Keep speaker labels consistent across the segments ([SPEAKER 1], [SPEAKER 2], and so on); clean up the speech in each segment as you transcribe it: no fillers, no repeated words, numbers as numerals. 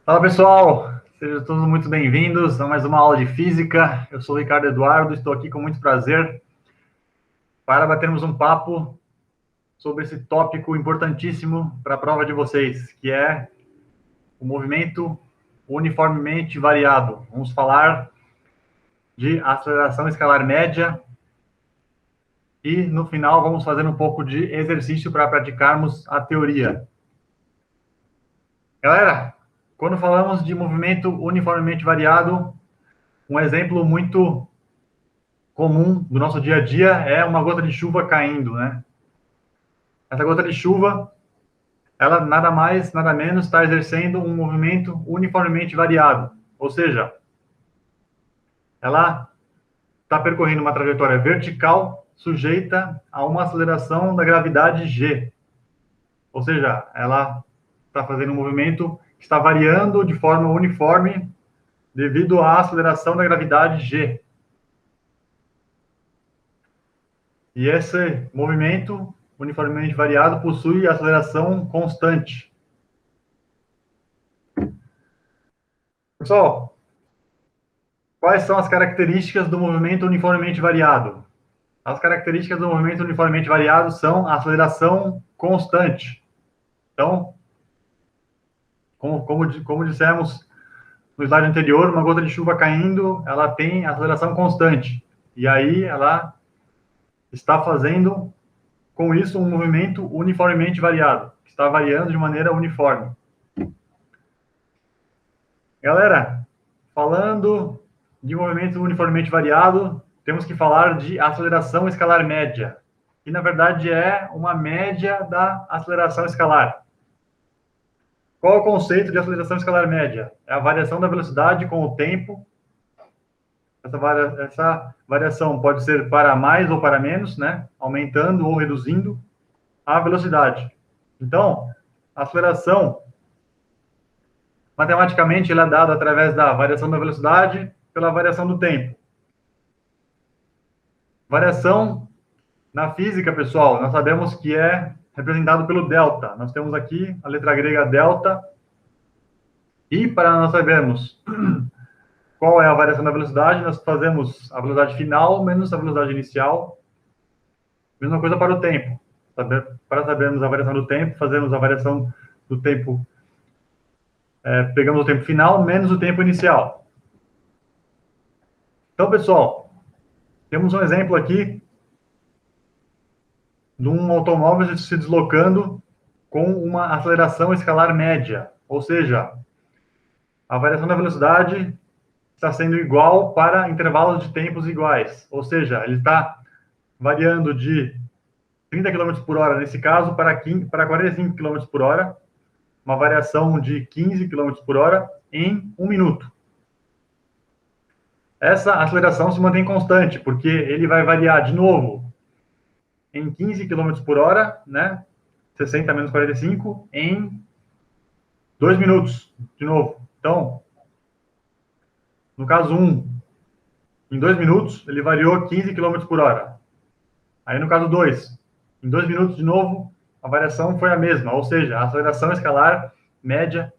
[SPEAKER 1] Fala pessoal, sejam todos muito bem-vindos a mais uma aula de física. Eu sou o Ricardo Eduardo, estou aqui com muito prazer para batermos um papo sobre esse tópico importantíssimo para a prova de vocês, que é o movimento uniformemente variado. Vamos falar de aceleração escalar média e no final vamos fazer um pouco de exercício para praticarmos a teoria. Galera, quando falamos de movimento uniformemente variado, um exemplo muito comum do nosso dia a dia é uma gota de chuva caindo, né? Essa gota de chuva, ela nada mais, nada menos está exercendo um movimento uniformemente variado, ou seja, ela está percorrendo uma trajetória vertical sujeita a uma aceleração da gravidade g, ou seja, ela está fazendo um movimento que está variando de forma uniforme devido à aceleração da gravidade g. E esse movimento uniformemente variado possui aceleração constante. Pessoal, quais são as características do movimento uniformemente variado? As características do movimento uniformemente variado são a aceleração constante. Então, como dissemos no slide anterior, uma gota de chuva caindo, ela tem aceleração constante. E aí ela está fazendo, com isso, um movimento uniformemente variado, que está variando de maneira uniforme. Galera, falando de movimento uniformemente variado, temos que falar de aceleração escalar média, que na verdade é uma média da aceleração escalar. Qual é o conceito de aceleração escalar média? É a variação da velocidade com o tempo. Essa variação pode ser para mais ou para menos, né? Aumentando ou reduzindo a velocidade. Então, a aceleração, matematicamente, ela é dada através da variação da velocidade pela variação do tempo. Variação na física, pessoal, nós sabemos que é representado pelo delta. Nós temos aqui a letra grega delta. E para nós sabermos qual é a variação da velocidade, nós fazemos a velocidade final menos a velocidade inicial. Mesma coisa para o tempo. Para sabermos a variação do tempo, fazemos a variação do tempo, pegamos o tempo final menos o tempo inicial. Então, pessoal, temos um exemplo aqui de um automóvel se deslocando com uma aceleração escalar média, ou seja, a variação da velocidade está sendo igual para intervalos de tempos iguais, ou seja, ele está variando de 30 km por hora, nesse caso, para 45 km por hora, uma variação de 15 km por hora em 1 minuto. Essa aceleração se mantém constante, porque ele vai variar de novo em 15 km por hora, né? 60 menos 45, em 2 minutos, de novo. Então, no caso 1, em 2 minutos, ele variou 15 km por hora. Aí, no caso 2, em 2 minutos, de novo, a variação foi a mesma, ou seja, a aceleração escalar média,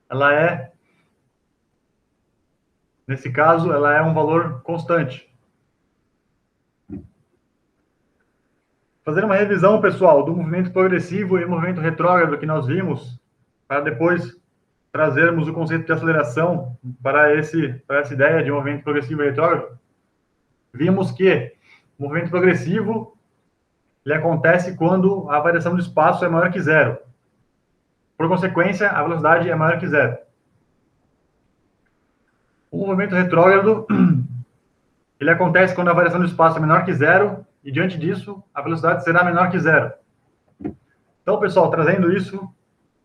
[SPEAKER 1] ela é, nesse caso, ela é um valor constante. Fazer uma revisão, pessoal, do movimento progressivo e movimento retrógrado que nós vimos, para depois trazermos o conceito de aceleração para essa ideia de movimento progressivo e retrógrado. Vimos que o movimento progressivo ele acontece quando a variação do espaço é maior que zero. Por consequência, a velocidade é maior que zero. O movimento retrógrado ele acontece quando a variação do espaço é menor que zero e, diante disso, a velocidade será menor que zero. Então, pessoal, trazendo isso,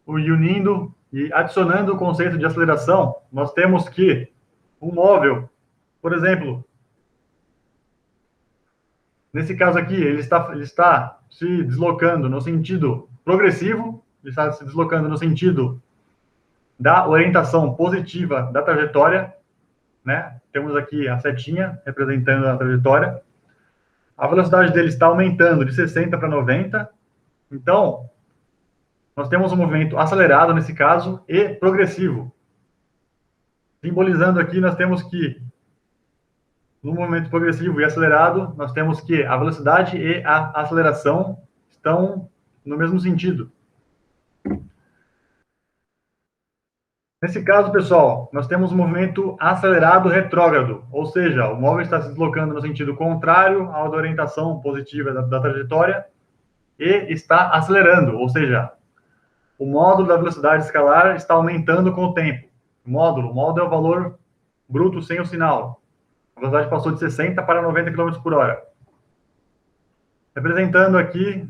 [SPEAKER 1] unindo e adicionando o conceito de aceleração, nós temos que um móvel, por exemplo, nesse caso aqui, ele está se deslocando no sentido progressivo, ele está se deslocando no sentido da orientação positiva da trajetória, né? Temos aqui a setinha representando a trajetória. A velocidade dele está aumentando de 60 para 90. Então, nós temos um movimento acelerado, nesse caso, e progressivo. Simbolizando aqui, nós temos que, no movimento progressivo e acelerado, nós temos que a velocidade e a aceleração estão no mesmo sentido. Nesse caso, pessoal, nós temos um movimento acelerado retrógrado, ou seja, o móvel está se deslocando no sentido contrário à da orientação positiva da trajetória e está acelerando, ou seja, o módulo da velocidade escalar está aumentando com o tempo. Módulo é o valor bruto sem o sinal. A velocidade passou de 60 para 90 km por hora. Representando aqui,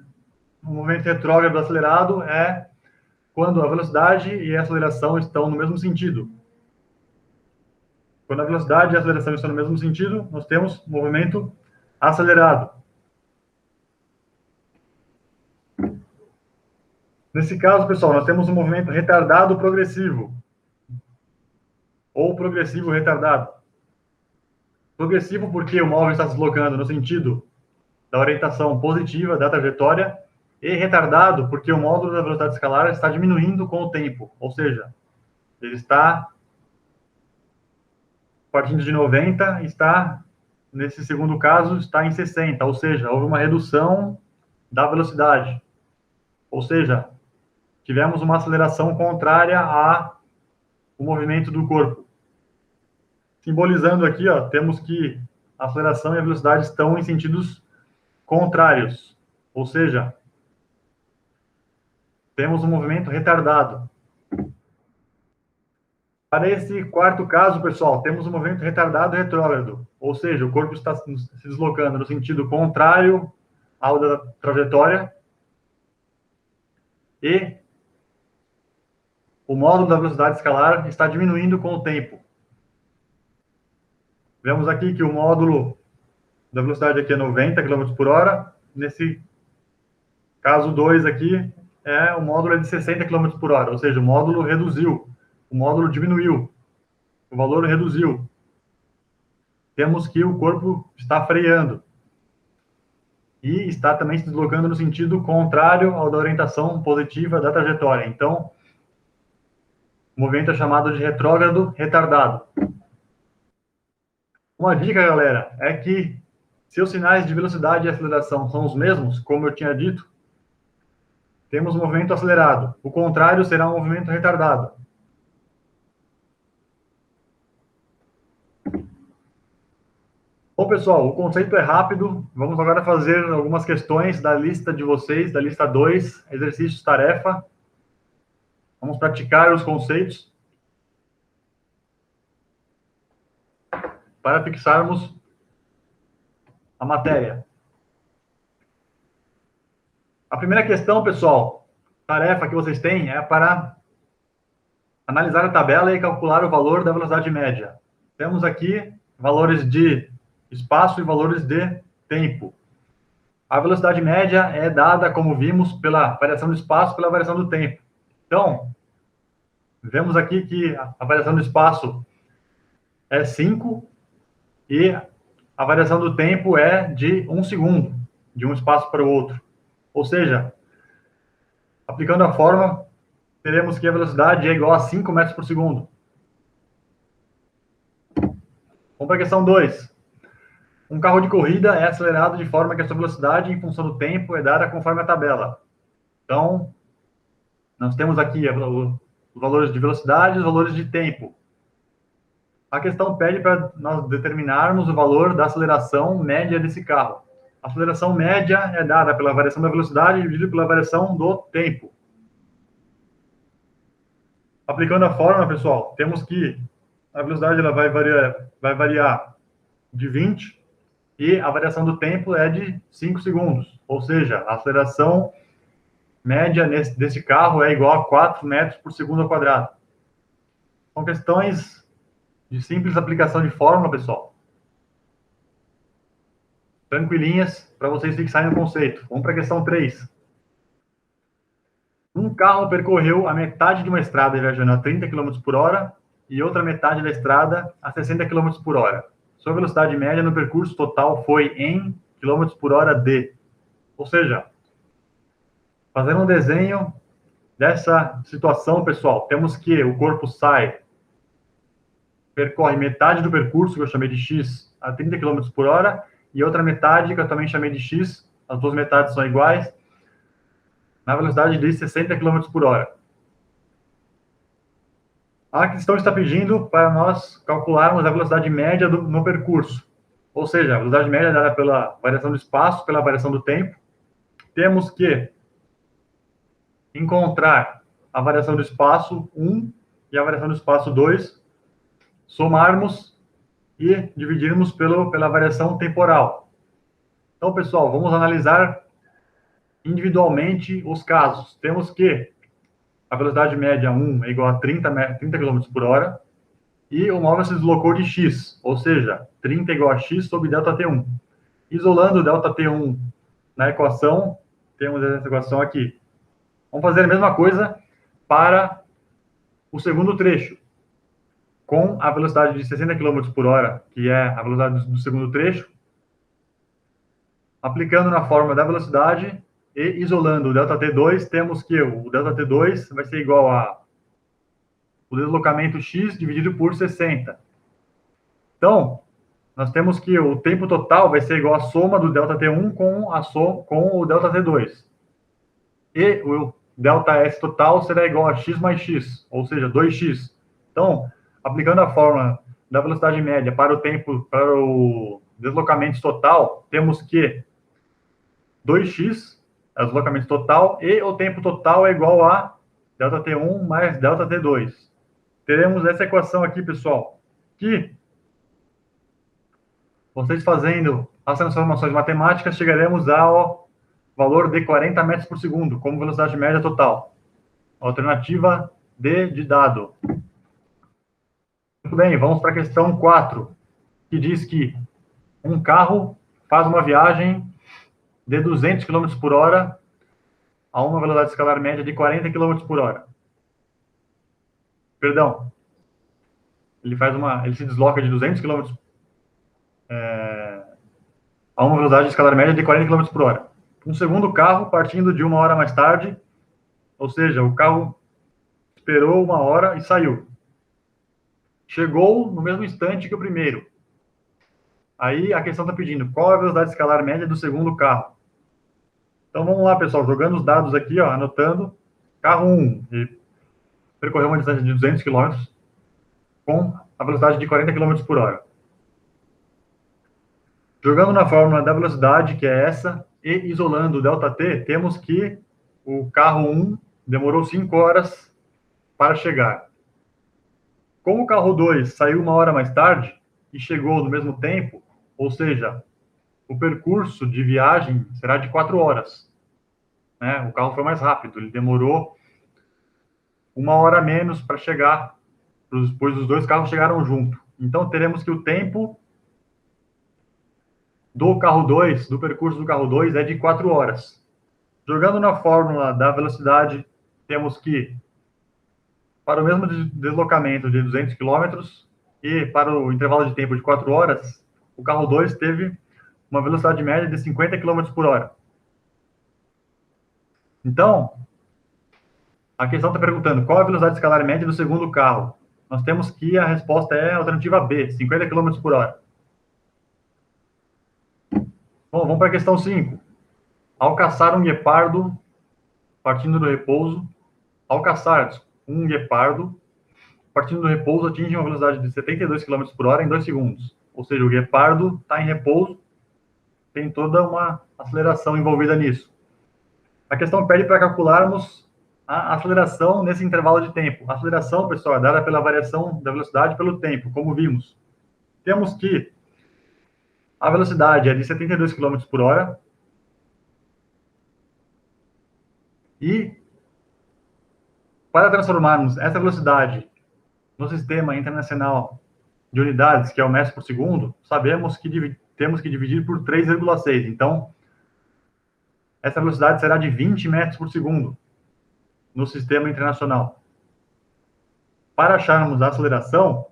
[SPEAKER 1] o movimento retrógrado acelerado é quando a velocidade e a aceleração estão no mesmo sentido. Quando a velocidade e a aceleração estão no mesmo sentido, nós temos movimento acelerado. Nesse caso, pessoal, nós temos um movimento retardado progressivo, ou progressivo retardado. Progressivo porque o móvel está se deslocando no sentido da orientação positiva da trajetória, e retardado porque o módulo da velocidade escalar está diminuindo com o tempo, ou seja, ele está partindo de 90, está, nesse segundo caso, está em 60, ou seja, houve uma redução da velocidade, ou seja, tivemos uma aceleração contrária ao movimento do corpo. Simbolizando aqui, ó, temos que a aceleração e a velocidade estão em sentidos contrários, ou seja, temos um movimento retardado. Para esse quarto caso, pessoal, temos um movimento retardado retrógrado, ou seja, o corpo está se deslocando no sentido contrário ao da trajetória e o módulo da velocidade escalar está diminuindo com o tempo. Vemos aqui que o módulo da velocidade aqui é 90 km por hora, nesse caso 2 aqui, o módulo é de 60 km por hora, ou seja, o módulo reduziu, o módulo diminuiu, o valor reduziu. Temos que o corpo está freando e está também se deslocando no sentido contrário ao da orientação positiva da trajetória. Então, o movimento é chamado de retrógrado retardado. Uma dica, galera, é que se os sinais de velocidade e aceleração são os mesmos, como eu tinha dito, temos um movimento acelerado. O contrário será um movimento retardado. Bom, pessoal, o conceito é rápido. Vamos agora fazer algumas questões da lista de vocês, da lista 2, exercícios tarefa. Vamos praticar os conceitos para fixarmos a matéria. A primeira questão, pessoal, tarefa que vocês têm é para analisar a tabela e calcular o valor da velocidade média. Temos aqui valores de espaço e valores de tempo. A velocidade média é dada, como vimos, pela variação do espaço e pela variação do tempo. Então, vemos aqui que a variação do espaço é 5 e a variação do tempo é de 1 segundo, de um espaço para o outro. Ou seja, aplicando a fórmula, teremos que a velocidade é igual a 5 metros por segundo. Vamos para a questão 2. Um carro de corrida é acelerado de forma que a sua velocidade em função do tempo é dada conforme a tabela. Então, nós temos aqui os valores de velocidade e os valores de tempo. A questão pede para nós determinarmos o valor da aceleração média desse carro. A aceleração média é dada pela variação da velocidade dividido pela variação do tempo. Aplicando a fórmula, pessoal, temos que a velocidade ela vai variar de 20 e a variação do tempo é de 5 segundos. Ou seja, a aceleração média desse carro é igual a 4 metros por segundo ao quadrado. São questões de simples aplicação de fórmula, pessoal. Tranquilinhas, para vocês fixarem o conceito. Vamos para a questão 3. Um carro percorreu a metade de uma estrada viajando a 30 km por hora e outra metade da estrada a 60 km por hora. Sua velocidade média no percurso total foi em km por hora de. Ou seja, fazendo um desenho dessa situação, pessoal, temos que o corpo percorre metade do percurso, que eu chamei de x, a 30 km por hora, e outra metade, que eu também chamei de x, as duas metades são iguais, na velocidade de 60 km por hora. A questão está pedindo para nós calcularmos a velocidade média no percurso. Ou seja, a velocidade média dada pela variação do espaço, pela variação do tempo. Temos que encontrar a variação do espaço 1 e a variação do espaço 2, somarmos e dividirmos pela variação temporal. Então, pessoal, vamos analisar individualmente os casos. Temos que a velocidade média 1 é igual a 30 km por hora, e o móvel se deslocou de x, ou seja, 30 igual a x sobre ΔT1. Isolando o ΔT1 na equação, temos essa equação aqui. Vamos fazer a mesma coisa para o segundo trecho. Com a velocidade de 60 km por hora, que é a velocidade do segundo trecho, aplicando na fórmula da velocidade e isolando o ΔT2, temos que o ΔT2 vai ser igual a o deslocamento x dividido por 60. Então, nós temos que o tempo total vai ser igual à soma do ΔT1 com o ΔT2. E o ΔS total será igual a x mais x, ou seja, 2x. Então, aplicando a fórmula da velocidade média para o deslocamento total, temos que 2x é o deslocamento total e o tempo total é igual a ΔT1 mais ΔT2. Teremos essa equação aqui, pessoal, que vocês fazendo as transformações matemáticas, chegaremos ao valor de 40 metros por segundo, como velocidade média total. Alternativa D de dado. Muito bem, vamos para a questão 4, que diz que um carro faz uma viagem de 200 km por hora a uma velocidade escalar média de 40 km por hora. Perdão. Ele se desloca de 200 km a uma velocidade escalar média de 40 km por hora. Um segundo carro, partindo de uma hora mais tarde, ou seja, o carro esperou uma hora e saiu. Chegou no mesmo instante que o primeiro. Aí a questão está pedindo qual a velocidade escalar média do segundo carro. Então vamos lá, pessoal, jogando os dados aqui, ó, anotando. Carro 1, ele percorreu uma distância de 200 km com a velocidade de 40 km por hora. Jogando na fórmula da velocidade, que é essa, e isolando o ΔT, temos que o carro 1 demorou 5 horas para chegar. Como o carro 2 saiu uma hora mais tarde e chegou no mesmo tempo, ou seja, o percurso de viagem será de 4 horas. Né? O carro foi mais rápido, ele demorou uma hora a menos para chegar, pois os dois carros chegaram junto. Então, teremos que o tempo do carro 2, do percurso do carro 2, é de 4 horas. Jogando na fórmula da velocidade, temos que, para o mesmo deslocamento de 200 km e para o intervalo de tempo de 4 horas, o carro 2 teve uma velocidade média de 50 km por hora. Então, a questão está perguntando qual a velocidade escalar média do segundo carro. Nós temos que a resposta é a alternativa B, 50 km por hora. Bom, vamos para a questão 5. Ao caçar um guepardo, partindo do repouso, um guepardo, partindo do repouso, atinge uma velocidade de 72 km por hora em 2 segundos. Ou seja, o guepardo está em repouso, tem toda uma aceleração envolvida nisso. A questão pede para calcularmos a aceleração nesse intervalo de tempo. A aceleração, pessoal, é dada pela variação da velocidade pelo tempo, como vimos. Temos que a velocidade é de 72 km por hora e para transformarmos essa velocidade no sistema internacional de unidades, que é o metro por segundo, sabemos que temos que dividir por 3,6. Então, essa velocidade será de 20 metros por segundo no sistema internacional. Para acharmos a aceleração,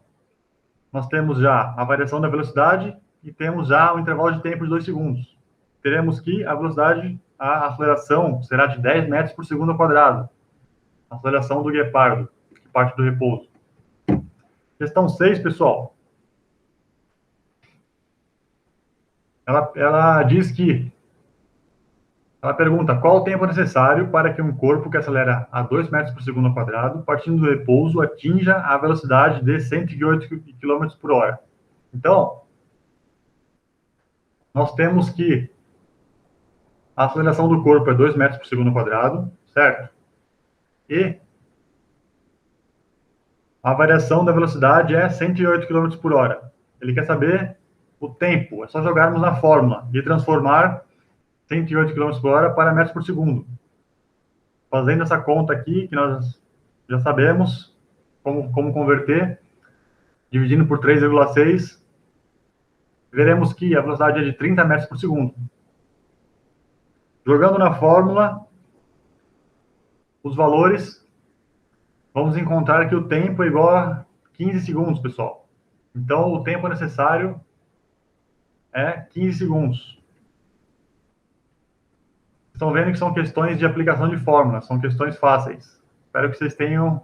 [SPEAKER 1] nós temos já a variação da velocidade e temos já o intervalo de tempo de 2 segundos. Teremos que a aceleração será de 10 metros por segundo ao quadrado. aceleração do guepardo, que parte do repouso. Questão 6, pessoal. Ela diz que... Ela pergunta qual o tempo necessário para que um corpo que acelera a 2 metros por segundo ao quadrado, partindo do repouso, atinja a velocidade de 108 km por hora. Então, nós temos que a aceleração do corpo é 2 metros por segundo ao quadrado, certo? E a variação da velocidade é 108 km por hora. Ele quer saber o tempo. É só jogarmos na fórmula e transformar 108 km por hora para metros por segundo. Fazendo essa conta aqui, que nós já sabemos como converter, dividindo por 3,6, veremos que a velocidade é de 30 metros por segundo. Jogando na fórmula, os valores, vamos encontrar que o tempo é igual a 15 segundos, pessoal. Então, o tempo necessário é 15 segundos. Estão vendo que são questões de aplicação de fórmula, são questões fáceis. Espero que vocês tenham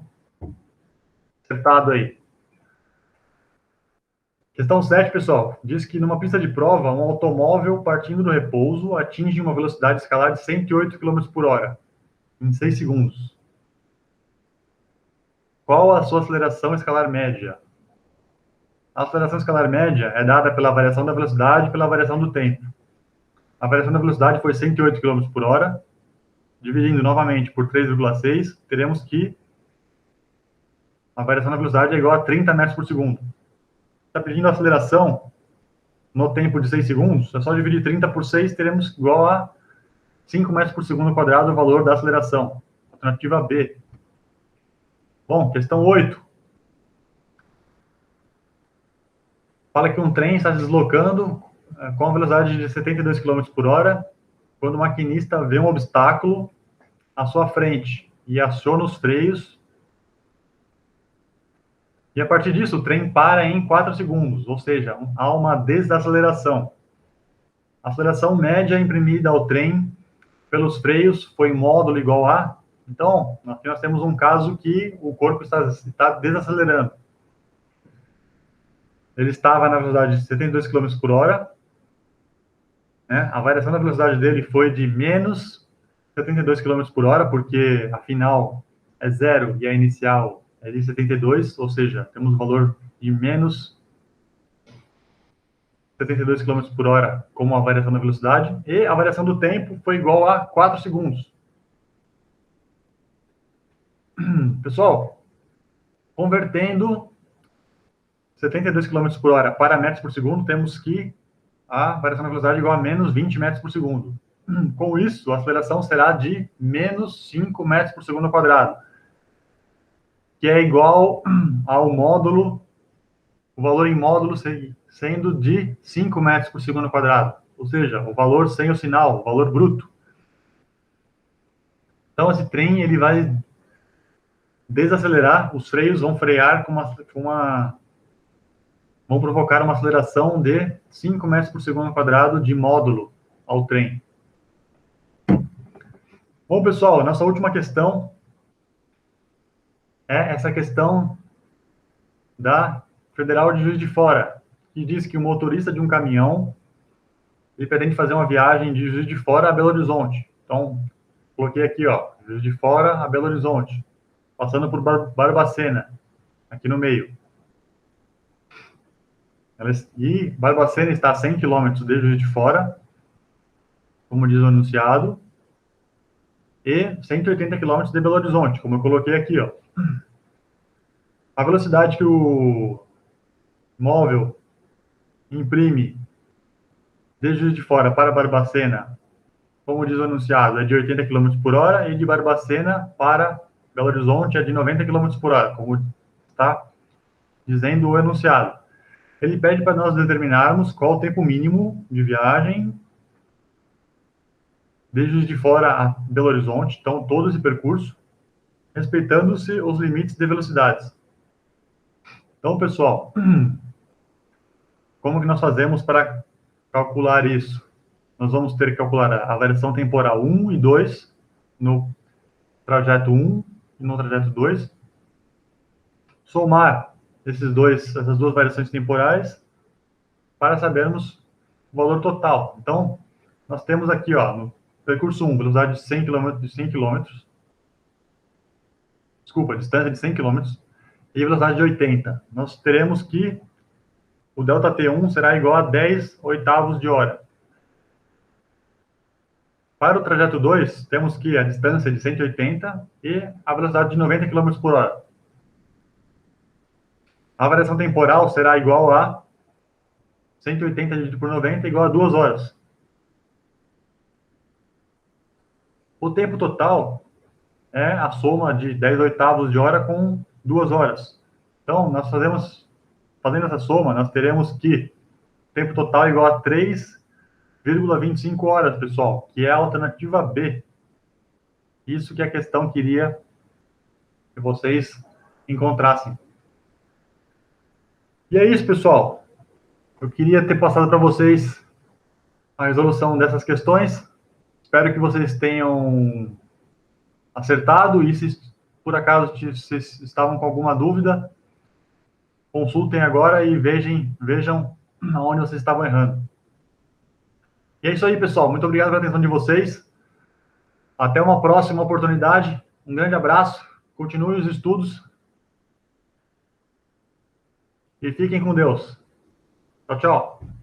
[SPEAKER 1] acertado aí. Questão 7, pessoal, diz que numa pista de prova, um automóvel partindo do repouso atinge uma velocidade escalar de 108 km por hora, em 6 segundos. Qual a sua aceleração escalar média? A aceleração escalar média é dada pela variação da velocidade e pela variação do tempo. A variação da velocidade foi 108 km por hora, dividindo novamente por 3,6, teremos que a variação da velocidade é igual a 30 metros por segundo. Está pedindo a aceleração no tempo de 6 segundos, é só dividir 30 por 6, teremos igual a 5 metros por segundo quadrado o valor da aceleração. Alternativa B. Bom, questão 8. Fala que um trem está se deslocando com a velocidade de 72 km por hora, quando o maquinista vê um obstáculo à sua frente e aciona os freios. E a partir disso, o trem para em 4 segundos, ou seja, há uma desaceleração. A aceleração média imprimida ao trem pelos freios foi módulo igual a... Então, aqui nós temos um caso que o corpo está desacelerando. Ele estava na velocidade de 72 km por hora, né? A variação da velocidade dele foi de menos 72 km por hora, porque a final é 0 e a inicial é de 72, ou seja, temos um valor de menos 72 km por hora como a variação da velocidade, e a variação do tempo foi igual a 4 segundos. Pessoal, convertendo 72 km por hora para metros por segundo, temos que a variação da velocidade é igual a menos 20 metros por segundo. Com isso, a aceleração será de menos 5 metros por segundo ao quadrado, que é igual ao módulo, o valor em módulo sendo de 5 metros por segundo ao quadrado, ou seja, o valor sem o sinal, o valor bruto. Então, esse trem ele vai desacelerar, os freios vão frear vão provocar uma aceleração de 5 metros por segundo ao quadrado de módulo ao trem. Bom, pessoal, nossa última questão é essa questão da Federal de Juiz de Fora, que diz que o motorista de um caminhão ele pretende fazer uma viagem de Juiz de Fora a Belo Horizonte. Então, coloquei aqui, ó, Juiz de Fora a Belo Horizonte, passando por Barbacena, aqui no meio. E Barbacena está a 100 km de Juiz de Fora, como diz o anunciado, e 180 km de Belo Horizonte, como eu coloquei aqui, ó. A velocidade que o móvel imprime de Juiz de Fora para Barbacena, como diz o anunciado, é de 80 km por hora, e de Barbacena para Belo Horizonte é de 90 km por hora, como está dizendo o enunciado. Ele pede para nós determinarmos qual o tempo mínimo de viagem de Juiz de Fora a Belo Horizonte, então todo esse percurso, respeitando-se os limites de velocidades. Então, pessoal, como que nós fazemos para calcular isso? Nós vamos ter que calcular a variação temporal 1 e 2 no trajeto 1 e no trajeto 2, somar essas duas variações temporais para sabermos o valor total. Então, nós temos aqui, ó, no percurso 1, velocidade de 100 km, desculpa, distância de 100 km e velocidade de 80. Nós teremos que o ΔT1 será igual a 10 oitavos de hora. Para o trajeto 2, temos que a distância de 180 e a velocidade de 90 km por hora. A variação temporal será igual a 180 dividido por 90 igual a 2 horas. O tempo total é a soma de 10 oitavos de hora com 2 horas. Então, fazendo essa soma, nós teremos que o tempo total é igual a 3,25 horas, pessoal, que é a alternativa B. Isso que a questão queria que vocês encontrassem. E é isso, pessoal. Eu queria ter passado para vocês a resolução dessas questões. Espero que vocês tenham acertado. E se por acaso vocês estavam com alguma dúvida, consultem agora e vejam aonde vocês estavam errando. E é isso aí, pessoal. Muito obrigado pela atenção de vocês. Até uma próxima oportunidade. Um grande abraço. Continuem os estudos. E fiquem com Deus. Tchau, tchau.